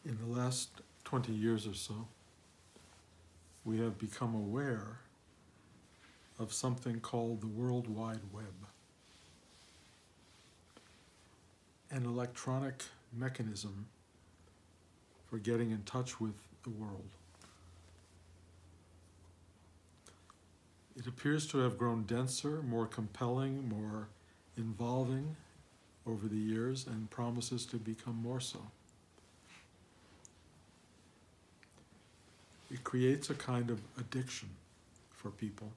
In the last 20 years or so, we have become aware of something called the World Wide Web, an electronic mechanism for getting in touch with the world. It appears to have grown denser, more compelling, more involving over the years, and promises to become more so. It creates a kind of addiction for people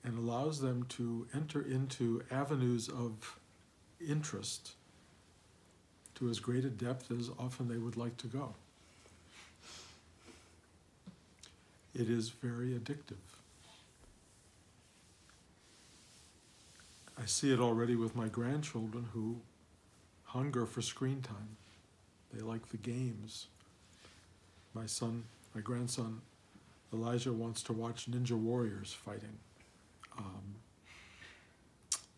and allows them to enter into avenues of interest to as great a depth as often they would like to go. It is very addictive. I see it already with my grandchildren who hunger for screen time. They like the games. My grandson, Elijah, wants to watch Ninja Warriors fighting,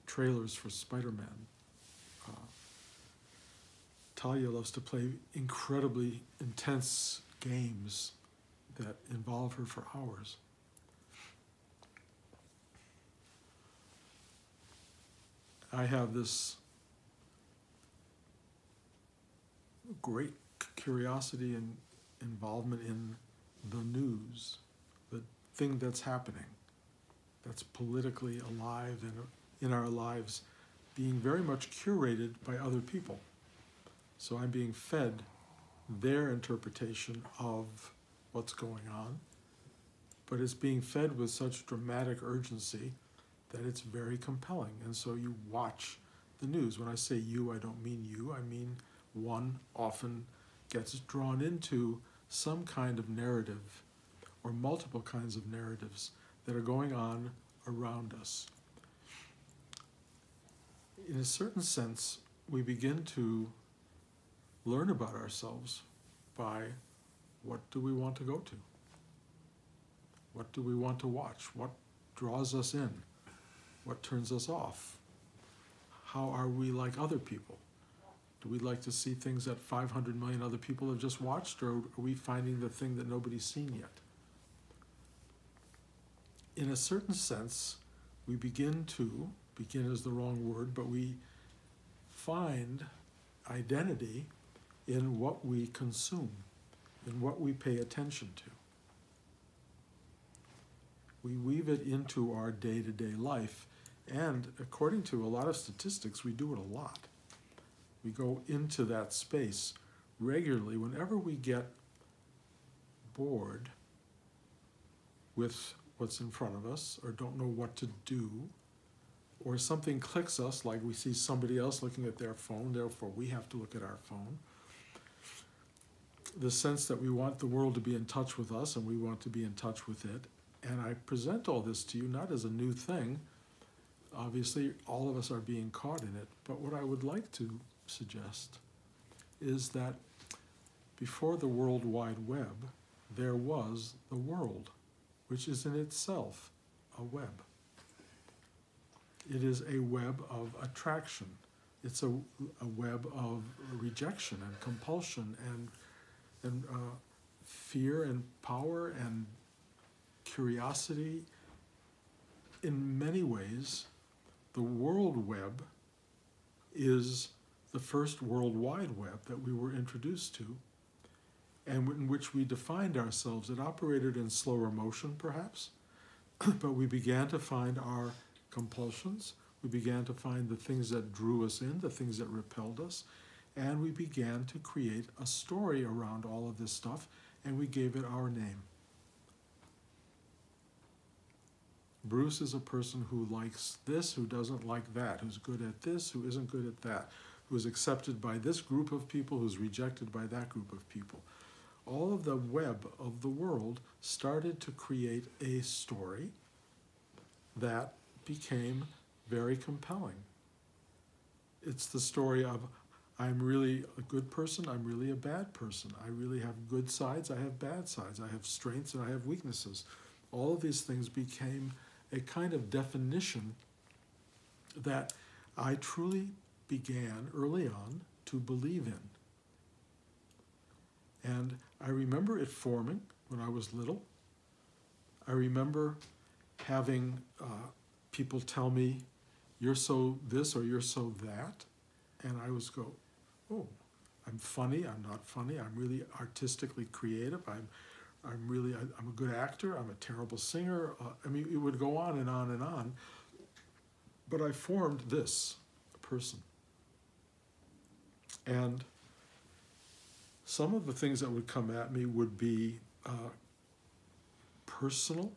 trailers for Spider-Man. Talia loves to play incredibly intense games that involve her for hours. I have this great curiosity and involvement in the news, the thing that's happening, that's politically alive and in our lives, being very much curated by other people. So I'm being fed their interpretation of what's going on, but it's being fed with such dramatic urgency that it's very compelling. And so you watch the news. When I say you, I don't mean you. I mean one often gets drawn into some kind of narrative or multiple kinds of narratives that are going on around us. In a certain sense, we begin to learn about ourselves by what do we want to go to? What do we want to watch? What draws us in? What turns us off? How are we like other people? Do we like to see things that 500 million other people have just watched, or are we finding the thing that nobody's seen yet? In a certain sense, we begin is the wrong word, but we find identity in what we consume, in what we pay attention to. We weave it into our day-to-day life, and according to a lot of statistics, we do it a lot. We go into that space regularly whenever we get bored with what's in front of us or don't know what to do, or something clicks us, like we see somebody else looking at their phone, therefore we have to look at our phone. The sense that we want the world to be in touch with us and we want to be in touch with it. And I present all this to you not as a new thing. Obviously, all of us are being caught in it. But what I would like to suggest is that before the World Wide Web, there was the world, which is in itself a web. It is a web of attraction. It's a web of rejection and compulsion and fear and power and curiosity. In many ways, the World Web is the first World Wide Web that we were introduced to, and in which we defined ourselves. It operated in slower motion, perhaps, but we began to find our compulsions. We began to find the things that drew us in, the things that repelled us, and we began to create a story around all of this stuff, and we gave it our name. Bruce is a person who likes this, who doesn't like that, who's good at this, who isn't good at that, who is accepted by this group of people, who's rejected by that group of people. All of the web of the world started to create a story that became very compelling. It's the story of, I'm really a good person, I'm really a bad person. I really have good sides, I have bad sides. I have strengths and I have weaknesses. All of these things became a kind of definition that I truly began early on to believe in. And I remember it forming when I was little. I remember having people tell me, you're so this or you're so that. And I was go, oh, I'm funny, I'm not funny, I'm really artistically creative, I'm a good actor, I'm a terrible singer. I mean, it would go on and on and on. But I formed this person. And some of the things that would come at me would be personal,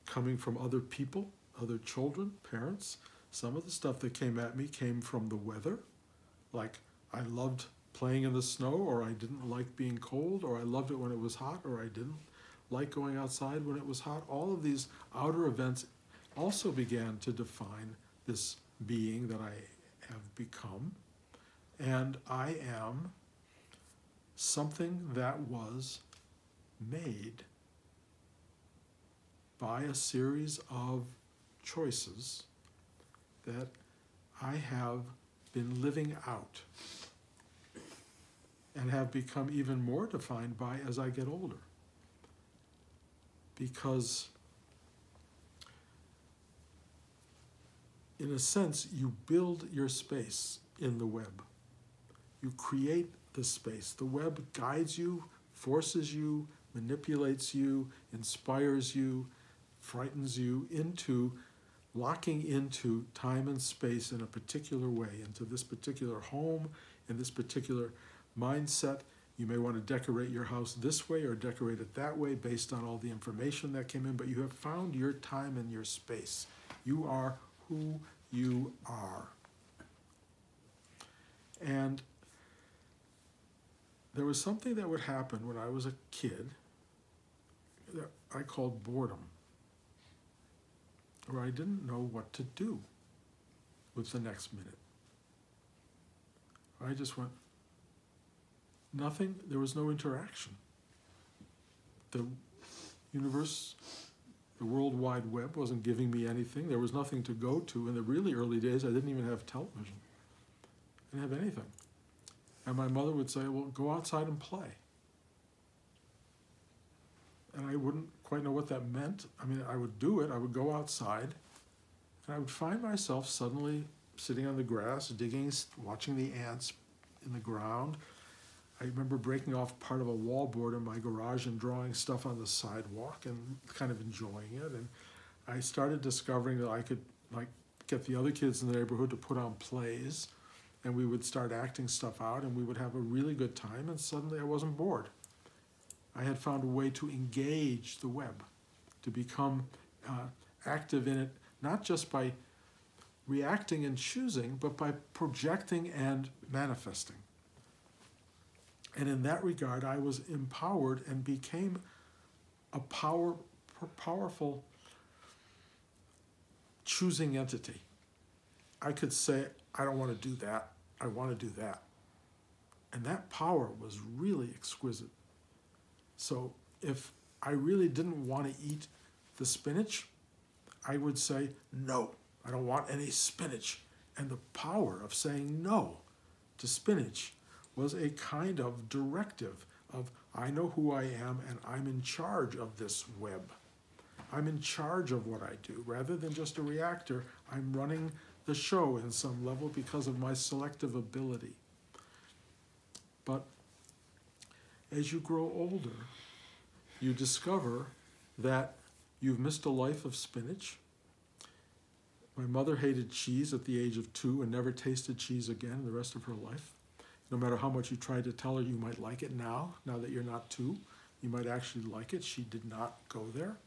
coming from other people, other children, parents. Some of the stuff that came at me came from the weather, like I loved playing in the snow, or I didn't like being cold, or I loved it when it was hot, or I didn't like going outside when it was hot. All of these outer events also began to define this being that I have become. And I am something that was made by a series of choices that I have been living out and have become even more defined by as I get older. Because in a sense, you build your space in the web. You create the space. The web guides you, forces you, manipulates you, inspires you, frightens you into locking into time and space in a particular way, into this particular home, in this particular mindset. You may want to decorate your house this way or decorate it that way based on all the information that came in, but you have found your time and your space. You are who you are. And there was something that would happen when I was a kid that I called boredom, where I didn't know what to do with the next minute. I just went, nothing, there was no interaction. The universe, the World Wide Web wasn't giving me anything. There was nothing to go to. In the really early days, I didn't even have television. I didn't have anything. And my mother would say, well, go outside and play. And I wouldn't quite know what that meant. I mean, I would do it. I would go outside, and I would find myself suddenly sitting on the grass, digging, watching the ants in the ground. I remember breaking off part of a wallboard in my garage and drawing stuff on the sidewalk and kind of enjoying it. And I started discovering that I could get the other kids in the neighborhood to put on plays, and we would start acting stuff out, and we would have a really good time, and suddenly I wasn't bored. I had found a way to engage the web, to become active in it, not just by reacting and choosing, but by projecting and manifesting. And in that regard, I was empowered and became a powerful choosing entity. I could say, I don't want to do that. I want to do that. And that power was really exquisite. So if I really didn't want to eat the spinach, I would say, no, I don't want any spinach. And the power of saying no to spinach was a kind of directive of, I know who I am and I'm in charge of this web. I'm in charge of what I do. Rather than just a reactor, I'm running the show in some level because of my selective ability. But as you grow older, you discover that you've missed a life of spinach. My mother hated cheese at the age of 2 and never tasted cheese again the rest of her life. No matter how much you tried to tell her you might like it now that you're not 2, you might actually like it. She did not go there.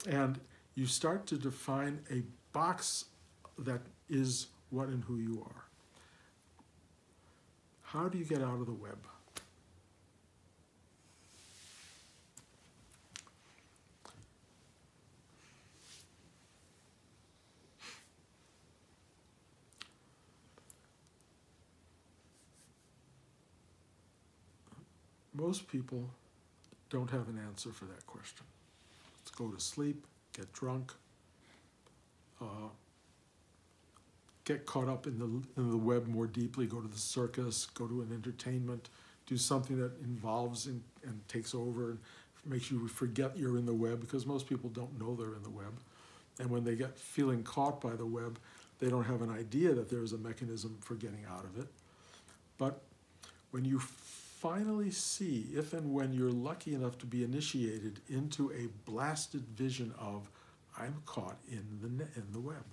And you start to define a box that is what and who you are. How do you get out of the web? Most people don't have an answer for that question. Let's go to sleep, get drunk, get caught up in the web more deeply, go to the circus, go to an entertainment, do something that involves and takes over and makes you forget you're in the web, because most people don't know they're in the web. And when they get feeling caught by the web, they don't have an idea that there's a mechanism for getting out of it. But when you finally see, if and when you're lucky enough to be initiated into a blasted vision of, I'm caught in the web.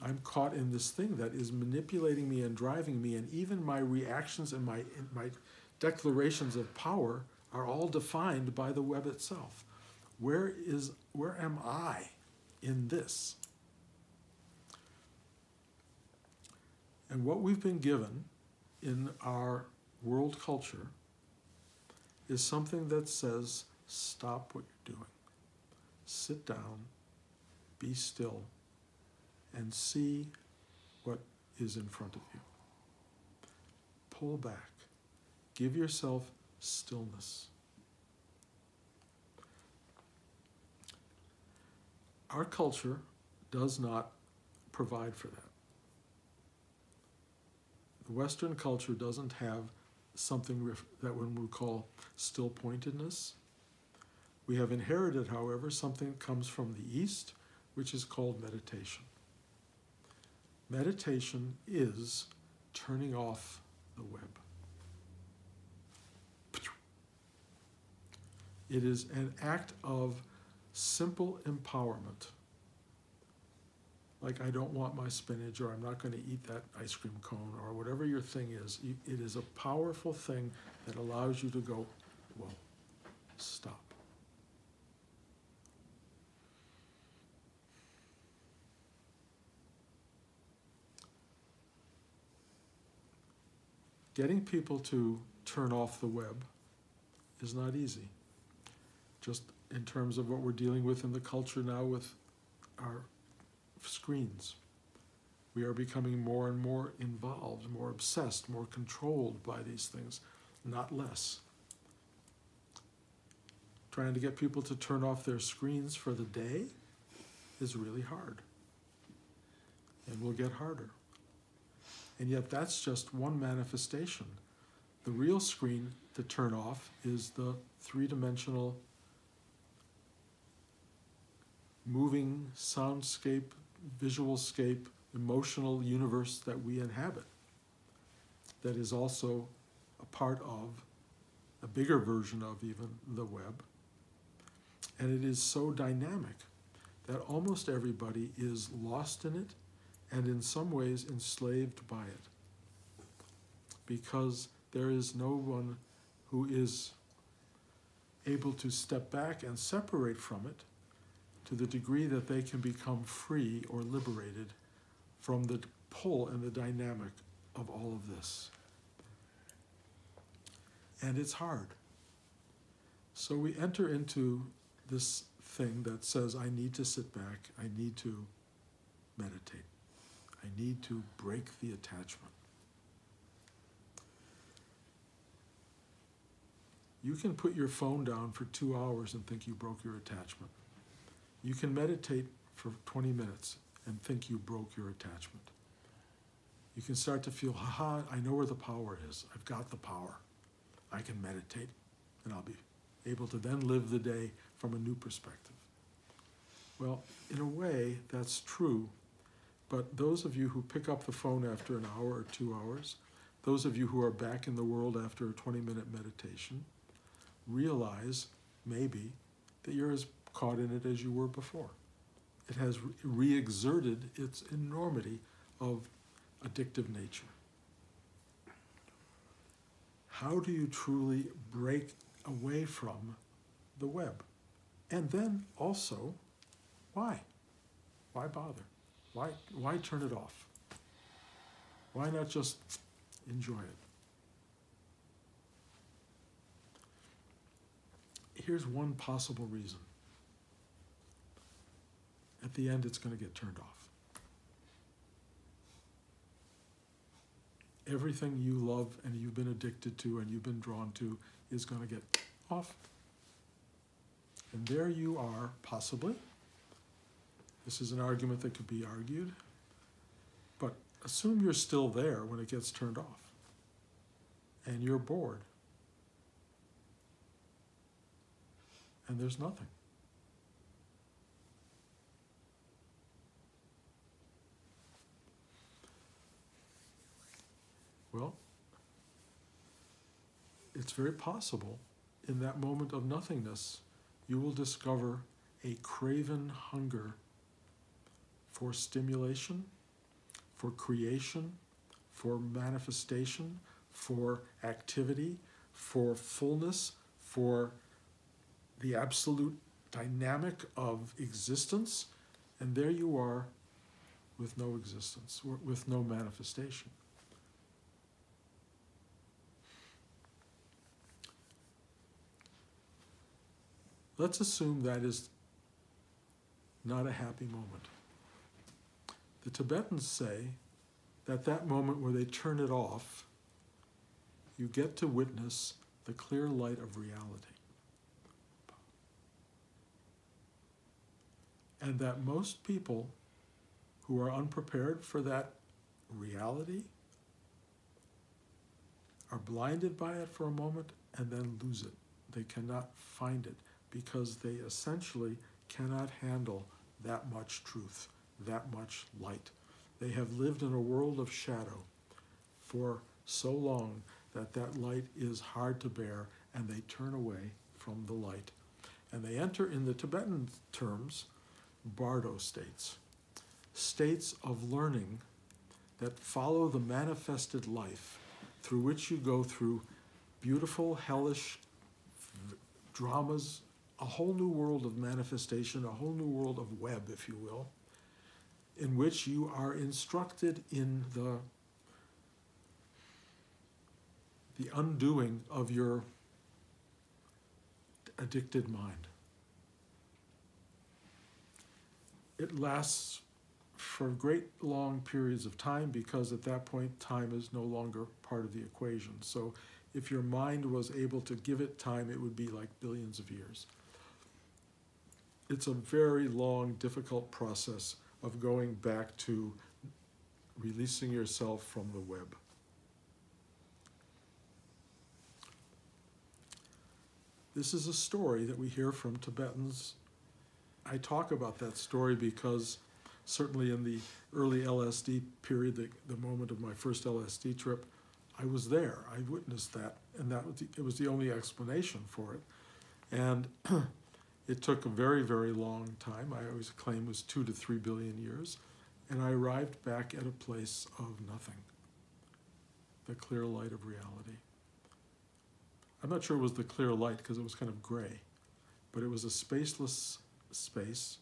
I'm caught in this thing that is manipulating me and driving me, and even my reactions and my declarations of power are all defined by the web itself. Where am I in this? And what we've been given in our world culture is something that says, stop what you're doing. Sit down, be still, and see what is in front of you. Pull back. Give yourself stillness. Our culture does not provide for that. The Western culture doesn't have something that one would call still-pointedness. We have inherited, however, something that comes from the East, which is called meditation. Meditation is turning off the web. It is an act of simple empowerment. Like, I don't want my spinach, or I'm not going to eat that ice cream cone, or whatever your thing is. It is a powerful thing that allows you to go, whoa, stop. Getting people to turn off the web is not easy. Just in terms of what we're dealing with in the culture now with our screens. We are becoming more and more involved, more obsessed, more controlled by these things, not less. Trying to get people to turn off their screens for the day is really hard, and will get harder. And yet that's just one manifestation. The real screen to turn off is the three-dimensional moving soundscape, visualscape, emotional universe that we inhabit, that is also a part of a bigger version of even the web. And it is so dynamic that almost everybody is lost in it and in some ways enslaved by it, because there is no one who is able to step back and separate from it to the degree that they can become free or liberated from the pull and the dynamic of all of this. And it's hard. So we enter into this thing that says, I need to sit back, I need to meditate, I need to break the attachment. You can put your phone down for 2 hours and think you broke your attachment. You can meditate for 20 minutes and think you broke your attachment. You can start to feel, haha, I know where the power is. I've got the power. I can meditate, and I'll be able to then live the day from a new perspective. Well, in a way, that's true, but those of you who pick up the phone after an hour or 2 hours, those of you who are back in the world after a 20-minute meditation, realize maybe that you're as caught in it as you were before. It has re-exerted its enormity of addictive nature. How do you truly break away from the web? And then also, why? Why bother? Why turn it off? Why not just enjoy it? Here's one possible reason. At the end, it's going to get turned off. Everything you love and you've been addicted to and you've been drawn to is going to get off. And there you are, possibly. This is an argument that could be argued. But assume you're still there when it gets turned off. and you're bored. And there's nothing. Well, it's very possible in that moment of nothingness you will discover a craven hunger for stimulation, for creation, for manifestation, for activity, for fullness, for the absolute dynamic of existence, and there you are with no existence, with no manifestation. Let's assume that is not a happy moment. The Tibetans say that that moment where they turn it off, you get to witness the clear light of reality. And that most people who are unprepared for that reality are blinded by it for a moment and then lose it. They cannot find it because they essentially cannot handle that much truth, that much light. They have lived in a world of shadow for so long that that light is hard to bear, and they turn away from the light. And they enter, in the Tibetan terms, bardo states, states of learning that follow the manifested life, through which you go through beautiful, hellish dramas, a whole new world of manifestation, a whole new world of web, if you will, in which you are instructed in the undoing of your addicted mind. It lasts for great long periods of time because at that point time is no longer part of the equation. So if your mind was able to give it time, it would be like billions of years. It's a very long, difficult process of going back to releasing yourself from the web. This is a story that we hear from Tibetans. I talk about that story because certainly in the early LSD period, the moment of my first LSD trip, I was there. I witnessed that, and it was the only explanation for it. And it took a very, very long time. I always claim it was 2 to 3 billion years. And I arrived back at a place of nothing, the clear light of reality. I'm not sure it was the clear light because it was kind of gray, but it was a spaceless space,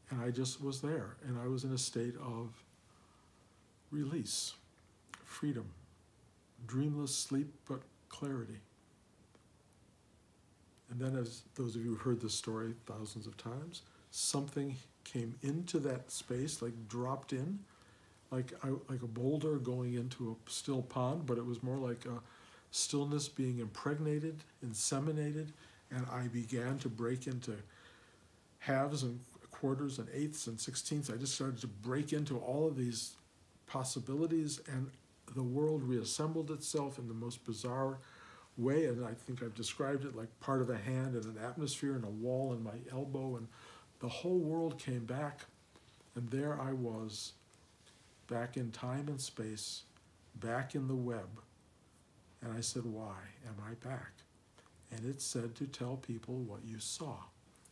and I just was there, and I was in a state of release, freedom, dreamless sleep, but clarity. And then, as those of you who've heard this story thousands of times, something came into that space, like dropped in, like a boulder going into a still pond, but it was more like a stillness being impregnated, inseminated, and I began to break into halves and quarters and eighths and sixteenths. I just started to break into all of these possibilities, and the world reassembled itself in the most bizarre way, and I think I've described it like part of a hand and an atmosphere and a wall in my elbow, and the whole world came back, and there I was, back in time and space, back in the web. And I said, why am I back? And it said to tell people what you saw,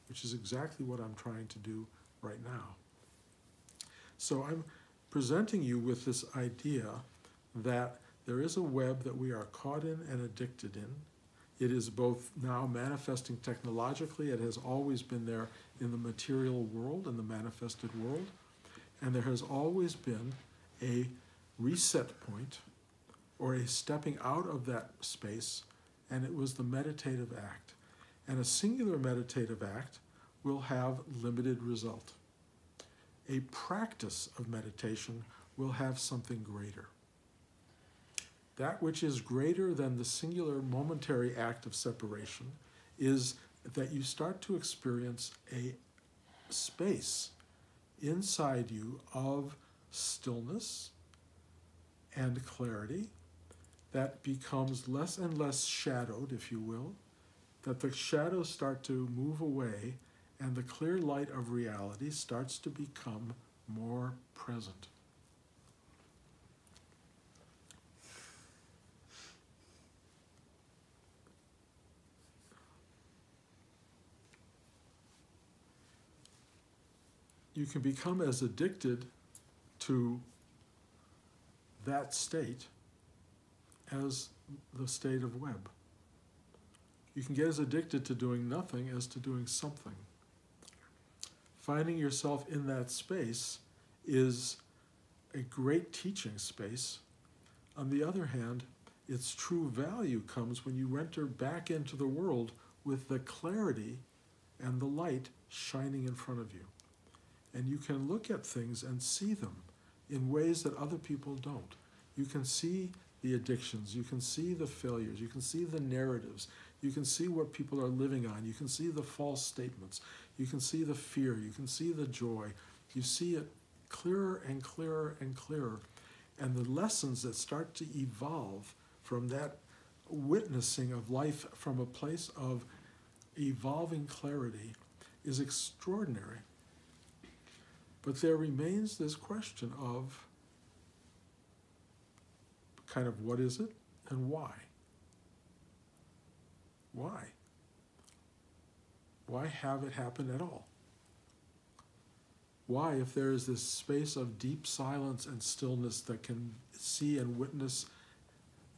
which is exactly what I'm trying to do right now. So I'm presenting you with this idea that there is a web that we are caught in and addicted in. It is both now manifesting technologically. It has always been there in the material world, in the manifested world. And there has always been a reset point or a stepping out of that space, and it was the meditative act. And a singular meditative act will have limited result. A practice of meditation will have something greater. That which is greater than the singular momentary act of separation is that you start to experience a space inside you of stillness and clarity that becomes less and less shadowed, if you will, that the shadows start to move away and the clear light of reality starts to become more present. You can become as addicted to that state as the state of web. You can get as addicted to doing nothing as to doing something. Finding yourself in that space is a great teaching space. On the other hand, its true value comes when you enter back into the world with the clarity and the light shining in front of you. And you can look at things and see them in ways that other people don't. You can see the addictions, you can see the failures, you can see the narratives, you can see what people are living on, you can see the false statements, you can see the fear, you can see the joy. You see it clearer and clearer and clearer. And the lessons that start to evolve from that witnessing of life from a place of evolving clarity is extraordinary. But there remains this question of kind of what is it and why? Why? Why have it happen at all? Why, if there is this space of deep silence and stillness that can see and witness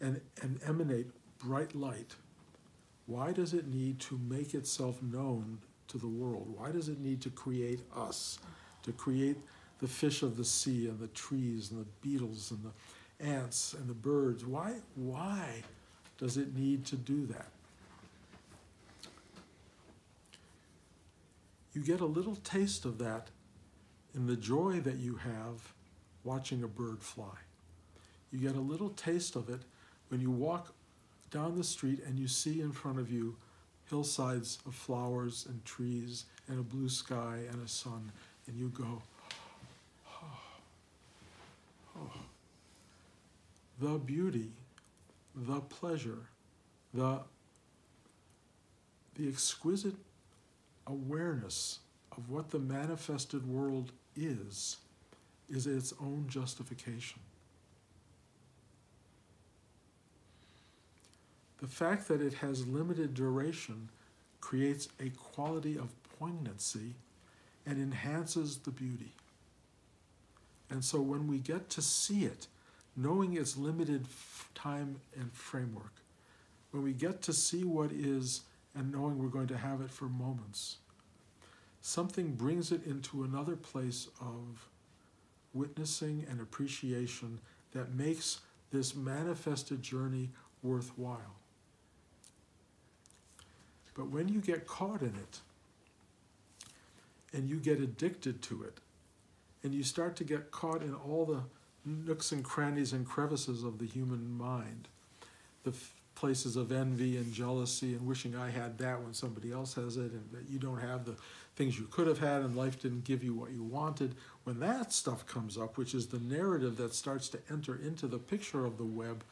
and emanate bright light, why does it need to make itself known to the world? Why does it need to create us? To create the fish of the sea and the trees and the beetles and the ants and the birds? Why does it need to do that? You get a little taste of that in the joy that you have watching a bird fly. You get a little taste of it when you walk down the street and you see in front of you hillsides of flowers and trees and a blue sky and a sun, and you go, oh, oh. The beauty, the pleasure, the exquisite awareness of what the manifested world is its own justification. The fact that it has limited duration creates a quality of poignancy and enhances the beauty. And so when we get to see it, knowing its limited time and framework, when we get to see what is and knowing we're going to have it for moments, something brings it into another place of witnessing and appreciation that makes this manifested journey worthwhile. But when you get caught in it, and you get addicted to it, and you start to get caught in all the nooks and crannies and crevices of the human mind, the places of envy and jealousy and wishing I had that when somebody else has it, and that you don't have the things you could have had and life didn't give you what you wanted. When that stuff comes up, which is the narrative that starts to enter into the picture of the web,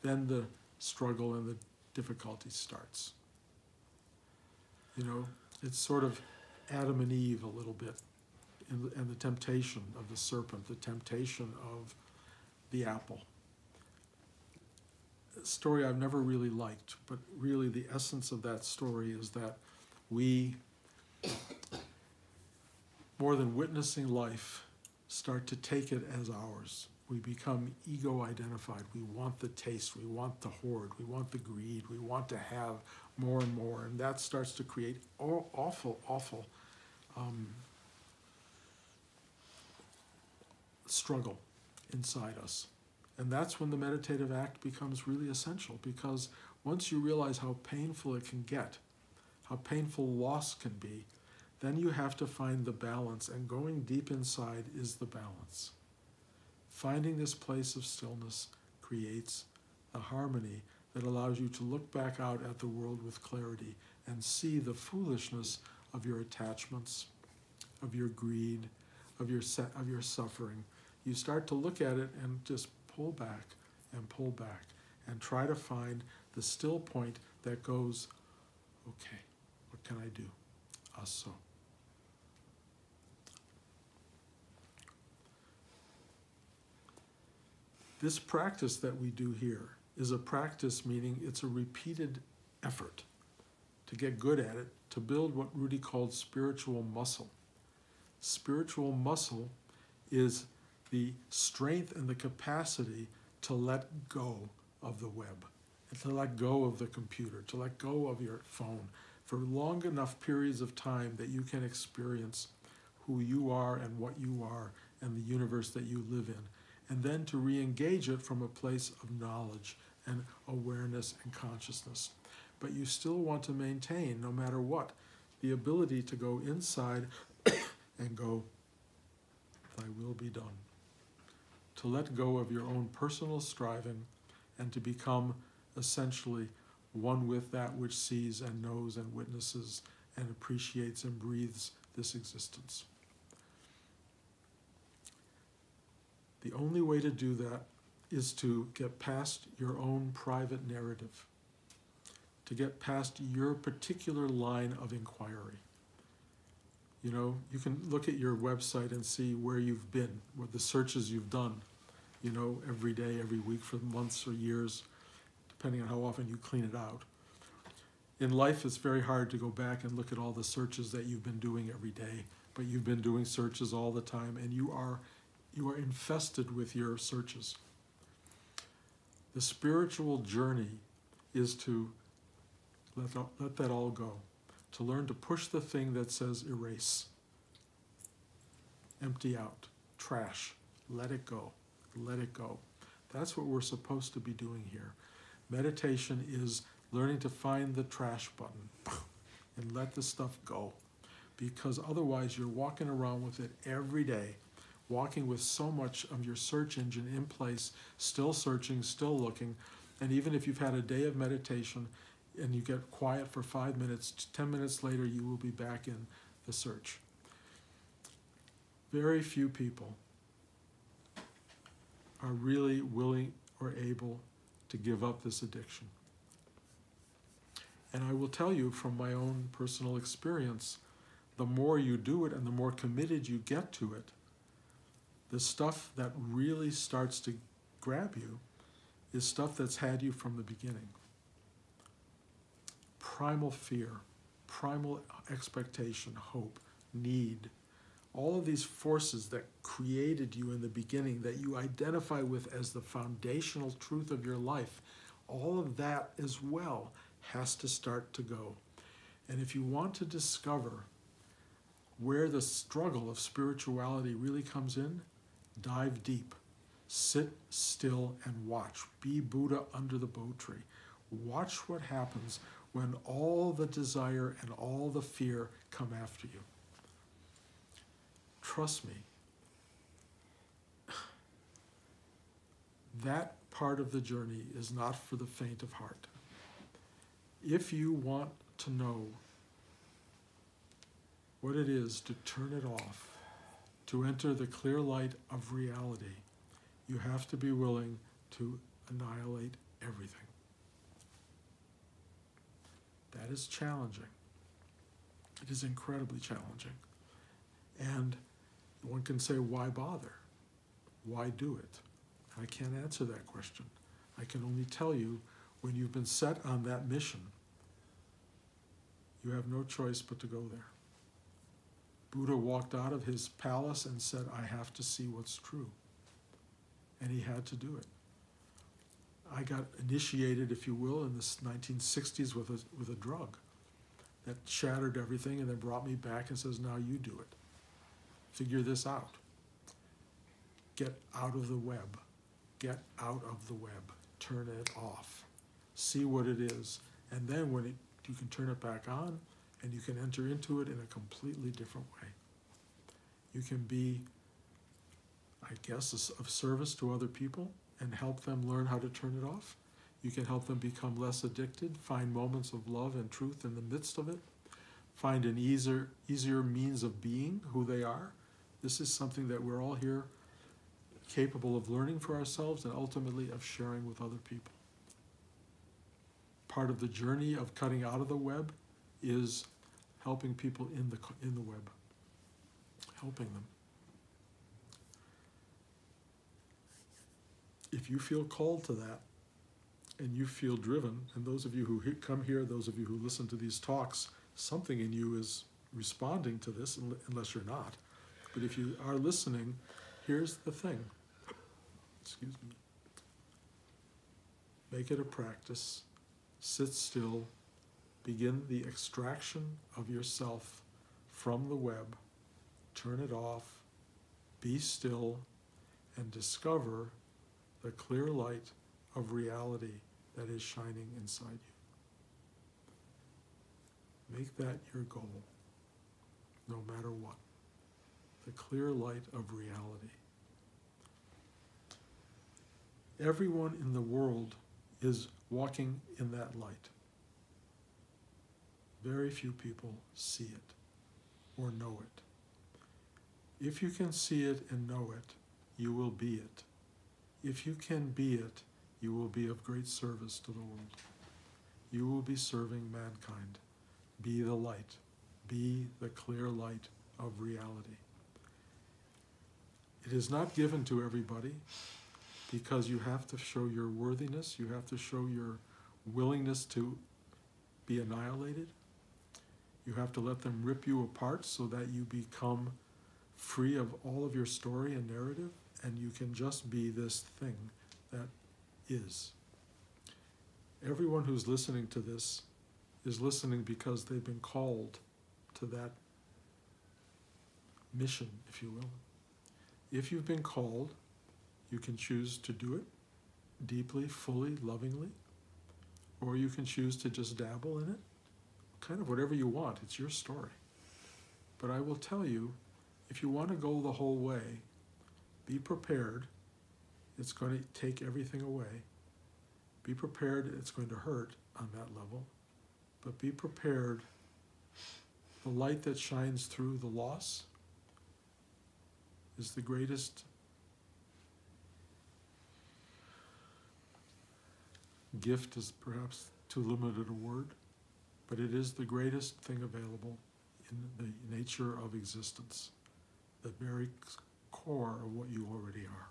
then the struggle and the difficulty starts. You know, it's sort of Adam and Eve a little bit, and the temptation of the serpent, the temptation of the apple. A story I've never really liked, but really the essence of that story is that we, more than witnessing life, start to take it as ours. We become ego-identified. We want the taste. We want the hoard. We want the greed. We want to have more and more. And that starts to create awful struggle inside us. And that's when the meditative act becomes really essential, because once you realize how painful it can get, how painful loss can be, then you have to find the balance, and going deep inside is the balance. Finding this place of stillness creates a harmony that allows you to look back out at the world with clarity and see the foolishness of your attachments, of your greed, of your suffering. You start to look at it and just pull back and try to find the still point that goes, okay, what can I do? Aso. This practice that we do here is a practice, meaning it's a repeated effort to get good at it, to build what Rudy called spiritual muscle. Spiritual muscle is the strength and the capacity to let go of the web, and to let go of the computer, to let go of your phone for long enough periods of time that you can experience who you are and what you are and the universe that you live in, and then to re-engage it from a place of knowledge and awareness and consciousness. But you still want to maintain, no matter what, the ability to go inside and go, thy will be done. To let go of your own personal striving and to become essentially one with that which sees and knows and witnesses and appreciates and breathes this existence. The only way to do that is to get past your own private narrative, to get past your particular line of inquiry. You know, you can look at your website and see where you've been, what the searches you've done, you know, every day, every week for months or years, depending on how often you clean it out. In life, it's very hard to go back and look at all the searches that you've been doing every day, but you've been doing searches all the time, and you are infested with your searches. The spiritual journey is to let that all go, to learn to push the thing that says erase, empty out, trash, let it go, let it go. That's what we're supposed to be doing here. Meditation is learning to find the trash button and let the stuff go, because otherwise you're walking around with it every day, walking with so much of your search engine in place, still searching, still looking, and even if you've had a day of meditation and you get quiet for 5 minutes, 10 minutes later you will be back in the search. Very few people are really willing or able to give up this addiction. And I will tell you from my own personal experience, the more you do it and the more committed you get to it, the stuff that really starts to grab you is stuff that's had you from the beginning. Primal fear, primal expectation, hope, need, all of these forces that created you in the beginning that you identify with as the foundational truth of your life, all of that as well has to start to go. And if you want to discover where the struggle of spirituality really comes in, dive deep, sit still and watch. Be Buddha under the bo tree. Watch what happens when all the desire and all the fear come after you. Trust me, that part of the journey is not for the faint of heart. If you want to know what it is to turn it off, to enter the clear light of reality, you have to be willing to annihilate everything. That is challenging. It is incredibly challenging. And one can say, why bother? Why do it? I can't answer that question. I can only tell you, when you've been set on that mission, you have no choice but to go there. Buddha walked out of his palace and said, I have to see what's true. And he had to do it. I got initiated, if you will, in the 1960s with a drug that shattered everything and then brought me back and says, now you do it. Figure this out. Get out of the web. Get out of the web. Turn it off. See what it is. And then when you can turn it back on, and you can enter into it in a completely different way. You can be, I guess, of service to other people and help them learn how to turn it off. You can help them become less addicted, find moments of love and truth in the midst of it, find an easier means of being who they are. This is something that we're all here capable of learning for ourselves and ultimately of sharing with other people. part of the journey of cutting out of the web is helping people in the web, helping them. If you feel called to that, and you feel driven, and those of you who come here, those of you who listen to these talks, something in you is responding to this, unless you're not. But if you are listening, here's the thing. Excuse me. Make it a practice. Sit still. Begin the extraction of yourself from the web. Turn it off. Be still and discover the clear light of reality that is shining inside you. Make that your goal, no matter what. The clear light of reality. Everyone in the world is walking in that light. Very few people see it or know it. If you can see it and know it, you will be it. If you can be it, you will be of great service to the world. You will be serving mankind. Be the light. Be the clear light of reality. It is not given to everybody because you have to show your worthiness. You have to show your willingness to be annihilated. You have to let them rip you apart so that you become free of all of your story and narrative, and you can just be this thing that is. Everyone who's listening to this is listening because they've been called to that mission, if you will. If you've been called, you can choose to do it deeply, fully, lovingly, or you can choose to just dabble in it. Kind of whatever you want. It's your story. But I will tell you, if you want to go the whole way, be prepared. It's going to take everything away. Be prepared. It's going to hurt on that level. But be prepared. The light that shines through the loss is the greatest gift, is perhaps too limited a word, but it is the greatest thing available in the nature of existence, the very core of what you already are.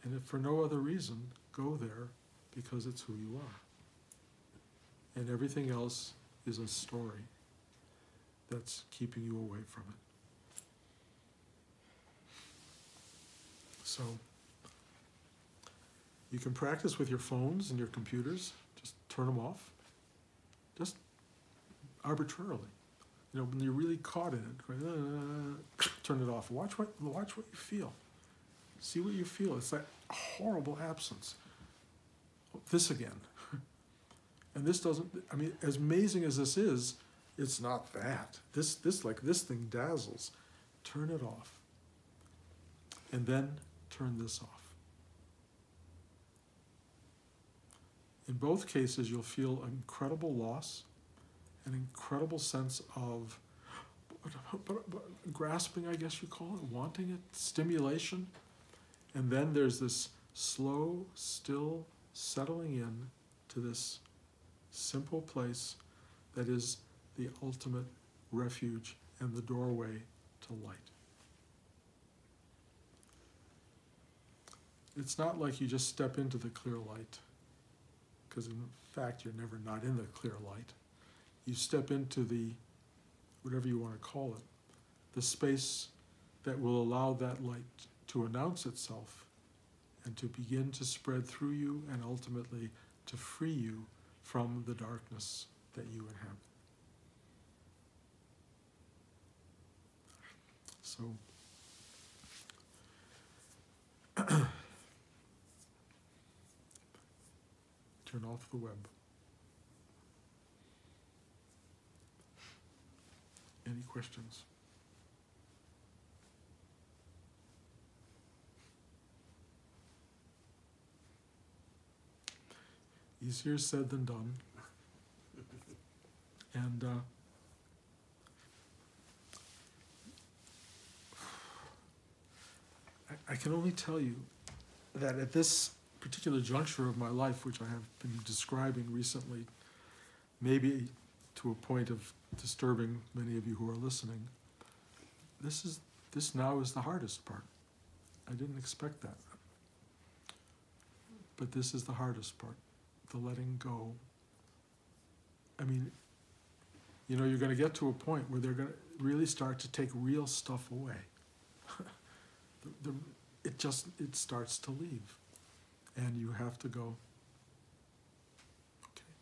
And if for no other reason, go there because it's who you are. And everything else is a story that's keeping you away from it. So, you can practice with your phones and your computers. Just turn them off. Just arbitrarily. You know, when you're really caught in it, turn it off. Watch what you feel. See what you feel. It's that horrible absence. This again. And this doesn't, I mean, as amazing as this is, it's not that. This thing dazzles. Turn it off. And then turn this off. In both cases, you'll feel incredible loss, an incredible sense of grasping, I guess you call it, wanting it, stimulation. And then there's this slow, still settling in to this simple place that is the ultimate refuge and the doorway to light. It's not like you just step into the clear light, because in fact you're never not in the clear light. You step into the, whatever you want to call it, the space that will allow that light to announce itself and to begin to spread through you and ultimately to free you from the darkness that you inhabit. So, turn off the web. Any questions? Easier said than done. And I can only tell you that at this particular juncture of my life, which I have been describing recently, maybe to a point of disturbing many of you who are listening, this now is the hardest part. I didn't expect that. But this is the hardest part, the letting go. I mean, you know, you're going to get to a point where they're going to really start to take real stuff away. It starts to leave. And you have to go, okay.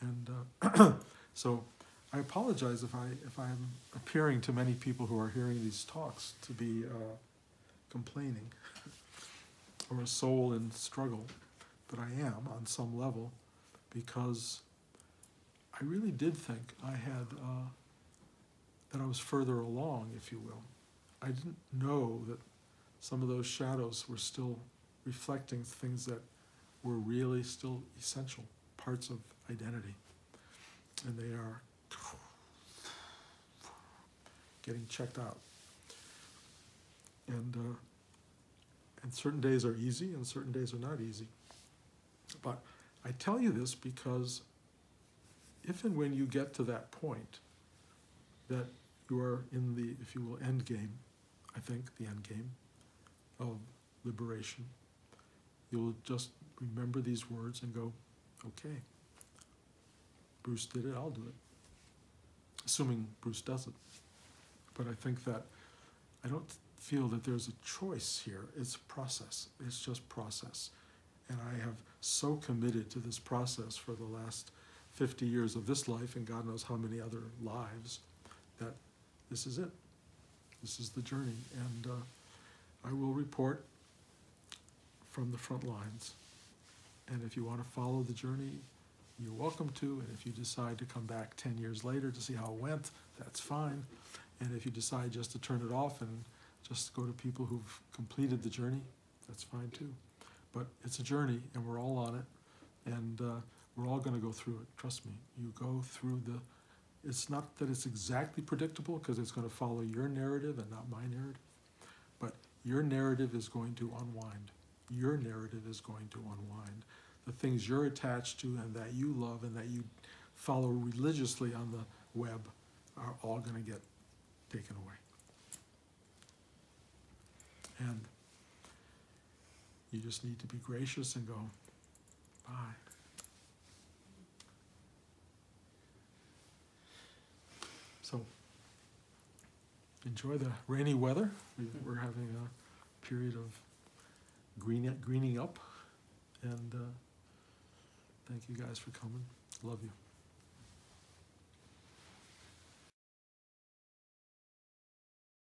And so I apologize if I'm appearing to many people who are hearing these talks to be complaining or a soul in struggle, but I am on some level, because I really did think I had, that I was further along, if you will. I didn't know that some of those shadows were still reflecting things that were really still essential parts of identity. And they are getting checked out. And certain days are easy and certain days are not easy. But I tell you this because if and when you get to that point that you are in the, if you will, end game, I think the end game of liberation, you'll just remember these words and go, okay, Bruce did it, I'll do it. Assuming Bruce does it. But I think that I don't feel that there's a choice here. It's process. It's just process. And I have so committed to this process for the last 50 years of this life, and God knows how many other lives, that this is it. This is the journey. And I will report from the front lines. And if you want to follow the journey, you're welcome to. And if you decide to come back 10 years later to see how it went, that's fine. And if you decide just to turn it off and just go to people who've completed the journey, that's fine too. But it's a journey, and we're all on it, and we're all going to go through it. Trust me. You go through the. It's not that it's exactly predictable, because it's going to follow your narrative and not my narrative. But your narrative is going to unwind. Your narrative is going to unwind. The things you're attached to and that you love and that you follow religiously on the web are all going to get taken away. And you just need to be gracious and go, bye. So enjoy the rainy weather. We're having a period of greening up. And thank you guys for coming. Love you.